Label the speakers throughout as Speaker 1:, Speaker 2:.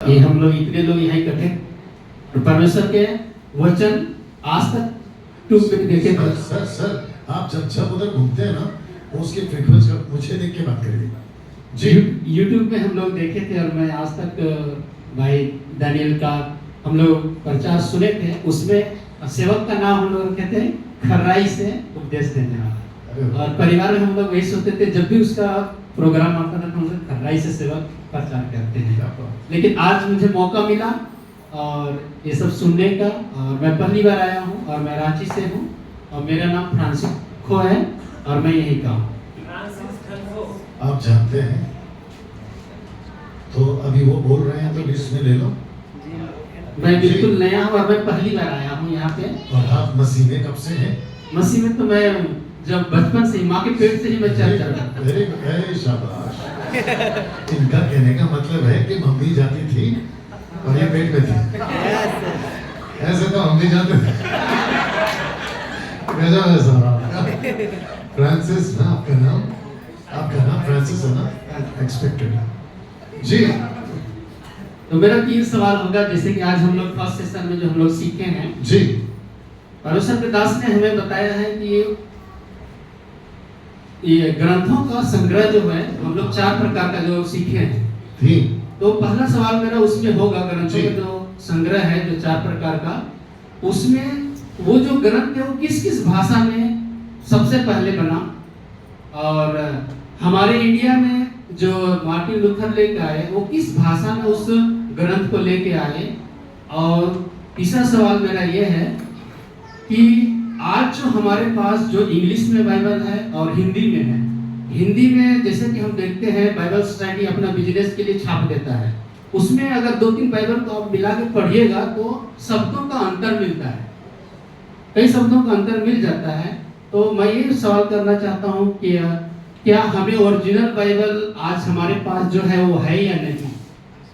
Speaker 1: ये हम लोग इतने लोग यहाँ इकट्ठे और परमेश्वर के वचन आज तक ट्यूब पे देखे थे।
Speaker 2: सर आप जब उधर घूमते हैं ना उसके फ्रीक्वेंस का मुझे देख के बात करिए जी।
Speaker 1: यूट्यूब पे हम लोग देखे थे और मैं आज तक भाई दानियल का हम लोग प्रचार सुने थे। उसमें सेवक का नाम हम लोग रखे थे खर्राई से उपदेश देने वाला, और परिवार में हम लोग वही सोचते थे जब भी उसका प्रोग्राम आता था हम लोग खर्राई से सेवक प्रचार करते हैं। लेकिन आज मुझे मौका मिला और ये सब सुनने का, और मैं पहली बार आया हूँ और मैं रांची से हूँ और मेरा नाम फ्रांसिस्को है और मैं यहीं का हूँ।
Speaker 2: आप जानते हैं तो अभी वो बोल रहे हैं तो लिस्ट में ले लो।
Speaker 1: मैं बिल्कुल नया हूँ और मैं पहली बार आया हूँ यहाँ पे।
Speaker 2: और आप मसीह में कब से हैं?
Speaker 1: मसीह में तो मैं जब बचपन से ही माँ के पेट से ही मैं चल रहा था।
Speaker 2: वेरी शाबाश। इनका कहने का मतलब है कि मम्मी जाती थी और ये पेट में थी। ऐसे तो हम भी जाते थे। गजब है साहब। फ्रांसिस ना आपका नाम फ्रांसिस है ना? एक्सपेक्टेड जी।
Speaker 1: तो मेरा 3 सवाल होगा, जैसे कि आज हम लोग फर्स्ट सेशन में जो हम लोग सीखे हैं
Speaker 2: जी।
Speaker 1: परमेश्वर के दास ने हमें बताया है कि ये ग्रंथों का संग्रह जो है हम लोग 4 प्रकार का जो सीखे हैं। तो पहला सवाल मेरा उसमें होगा, ग्रंथों का जो संग्रह है जो 4 प्रकार का, उसमें वो जो ग्रंथ है वो किस किस भाषा में सबसे पहले बना, और हमारे इंडिया में जो मार्टिन लूथर लेके आए वो किस भाषा में उस ग्रंथ को लेके आए। और तीसरा सवाल मेरा ये है कि आज जो हमारे पास जो इंग्लिश में बाइबल है और हिंदी में है, हिंदी में जैसे कि हम देखते हैं बाइबल सोसाइटी अपना बिजनेस के लिए छाप देता है, उसमें अगर 2-3 बाइबल को आप मिला के पढ़िएगा तो शब्दों का अंतर मिलता है, कई शब्दों का अंतर मिल जाता है। तो मैं ये सवाल करना चाहता हूँ कि क्या हमें ओरिजिनल बाइबल आज हमारे पास जो है वो है या नहीं?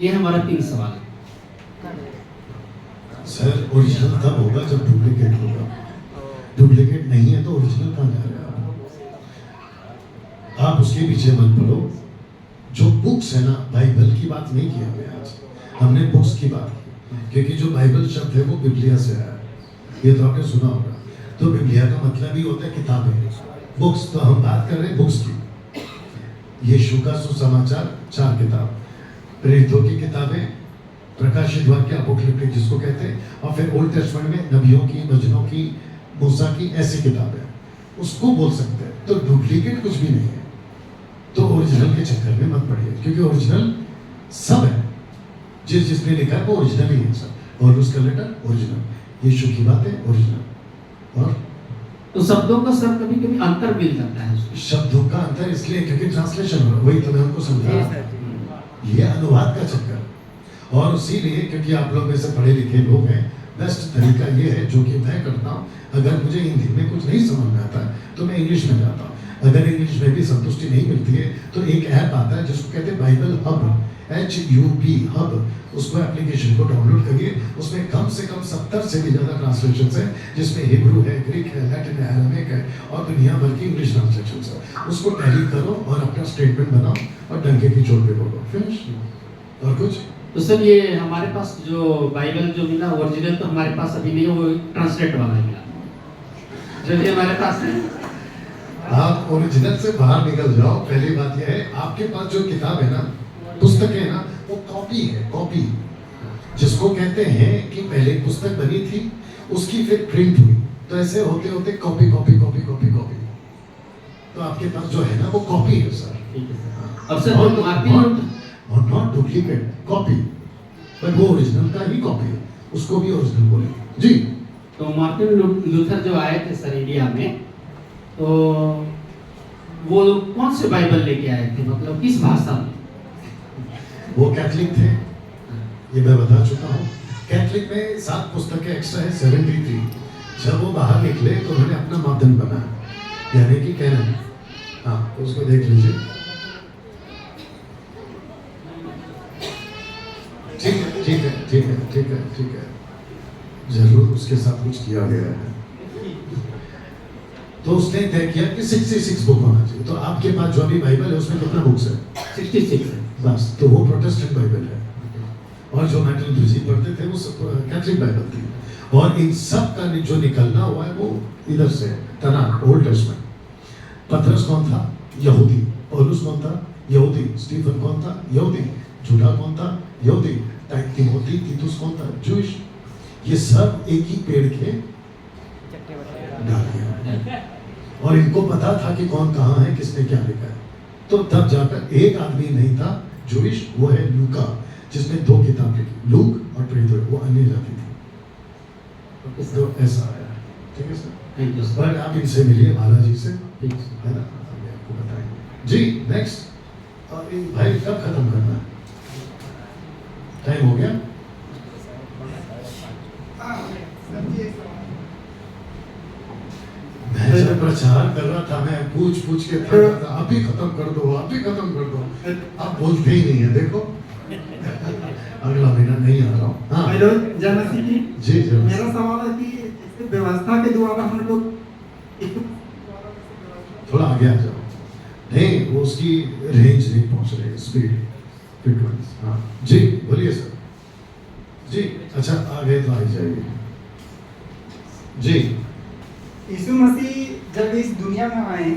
Speaker 1: ये हमारा 3 सवाल है।
Speaker 2: सर ओरिजिनल तब होगा जब डुप्लीकेट होगा। डुप्लीकेट नहीं है तो ओरिजिनल कहाँ जा रहा है? आप उसके पीछे मत पड़ो। जो बुक्स है ना, बाइबल की बात नहीं की हमने आज, हमने बुक्स की बात की, क्योंकि जो बाइबल शब्द है वो बिब्लिया से आया है। ये तो आपने सुना होगा। तो बिब्लिया का मतलब ही होता है किताबें, बुक्स। तो हम बात कर रहे हैं बुक्स की। यीशु का सुसमाचार 4 किताब, प्रेरितों की किताबें, प्रकाशित वाक्य अपोक्लिप्टिक जिसको कहते हैं, और फिर ओल्ड टेस्टमेंट में नबियों की, भजनों की, मूसा की, ऐसी किताबें, उसको बोल सकते हैं। तो डुप्लीकेट कुछ भी नहीं है। तो ओरिजिनल के चक्कर में मत पड़िए, क्योंकि ओरिजिनल सब है। जिसने लिखा है वो ओरिजिनल ही है सब। और उसका लेटर ओरिजिनल, यीशु की बातें ओरिजिनल। और
Speaker 1: तो शब्दों का सर कभी कभी अंतर मिल जाता है।
Speaker 2: शब्दों का अंतर इसलिए क्योंकि ट्रांसलेशन हो रहा है, वही तो मैं हमको समझा, ये अनुवाद का चक्कर। और इसीलिए क्योंकि आप लोग में से पढ़े लिखे लोग हैं, बेस्ट तरीका ये है जो कि मैं करता हूँ, अगर मुझे हिंदी में कुछ नहीं समझ में आता है तो मैं इंग्लिश में जाता हूँ। अगर इंग्लिश में भी संतुष्टि नहीं मिलती है तो एक ऐप आता है जिसको कहते हैं बाइबल हब, HUB हब। उसको एप्लीकेशन को डाउनलोड करिए। उसमें कम से कम 70 से भी ज़्यादा ट्रांसलेशन है, जिसमें हिब्रू है, ग्रीक है, लैटिन है, अरामिक है और दुनिया भर की इंग्लिश ट्रांसलेशन है। उसको टैली करो और अपना स्टेटमेंट बनाओ और डंके की चोट पे बोलो, फिनिश। और कुछ
Speaker 1: तो सर ये हमारे पास जो बाइबल जो मिला ओरिजिनल तो हमारे पास अभी नहीं है, वो ट्रांसलेट वाला मिला जो ये हमारे पास है।
Speaker 2: आप ओरिजिनल से बाहर निकल जाओ। पहली बात यह है, आपके पास जो किताब है ना, पुस्तकें है ना, वो कॉपी है। कॉपी जिसको कहते हैं कि पहले पुस्तक बनी थी, उसकी फिर प्रिंट हुई, तो ऐसे होते होते copy copy copy copy copy. तो आपके पास जो है ना वो कॉपी है सर।
Speaker 1: अब सर
Speaker 2: और नॉट डुप्लीकेट, कॉपी, पर वो ओरिजिनल का ही कॉपी है, उसको भी ओरिजिनल बोले जी।
Speaker 1: तो मार्टिन लूथर जो आए थे सर इंडिया में, तो वो कौन से बाइबल लेके आए थे, मतलब किस भाषा में?
Speaker 2: वो कैथलिक थे, ये मैं बता चुका हूँ। कैथलिक में 7 पुस्तकें एक्स्ट्रा है, 73। जब वो बाहर निकले तो उन्होंने अपना मापदंड बनाया, यानी कि कैनन। हाँ, तो उसको देख लीजिए। ठीक है ठीक है ठीक है ठीक है ठीक है, जरूर उसके साथ कुछ किया गया है। तो उसने तय किया कि 66 बुक होना चाहिए। तो आपके पास जो अभी बाइबल है उसमें कितना बुक्स है?
Speaker 1: 66 है
Speaker 2: बस। तो वो प्रोटेस्टेंट बाइबल है। और जो मैटर दूसरी पढ़ते थे वो सब कैथलिक बाइबल थी, और इन सब का जो निकलना हुआ है वो इधर से तनाक ओल्ड टेस्टमेंट। पतरस कौन था? यहूदी। पौलुस कौन था? यहूदी। स्टीफन कौन था? यहूदी। जूडा कौन था? यहूदी। तिमोथी तीतुस कौन था? जूश। ये सब एक ही पेड़ के डालियां, और इनको पता था कि कौन कहाँ है, किसने क्या लिखा है। तो तब जाकर एक आदमी नहीं था जूश, वो है लूका, जिसने 2 किताब लिखी, लूक और पेट्रो, वो अन्य जाति थी। तो ऐसा आया। ठीक है सर,
Speaker 1: थैंक यू सर।
Speaker 2: पर आप इनसे मिलिए, बालाजी से,
Speaker 1: ठीक है सर।
Speaker 2: है ना, आगे आपको बताएंगे जी। नेक्स्ट, और भाई कब खत्म करना है? टाइम हो गया? मैं जब प्रचार कर रहा था, मैं पूछ के थक रहा था, आप ही खत्म कर दो, आप ही खत्म कर दो। आप बोलते ही नहीं है, देखो अगला महीना नहीं आ रहा हूँ। हाँ
Speaker 3: हेलो जनसी जी,
Speaker 2: जी जी।
Speaker 3: मेरा सवाल है कि इस व्यवस्था के द्वारा हम लोग
Speaker 2: थोड़ा आगे आ जाओ। नहीं, वो उसकी रेंज नहीं पहुंच रही, स्पीड फ्रीक्वेंसी। हाँ जी, बोलिए सर जी। अच्छा, आगे तो आ ही जाइए जी।
Speaker 3: यीशु मसीह जब इस दुनिया में आए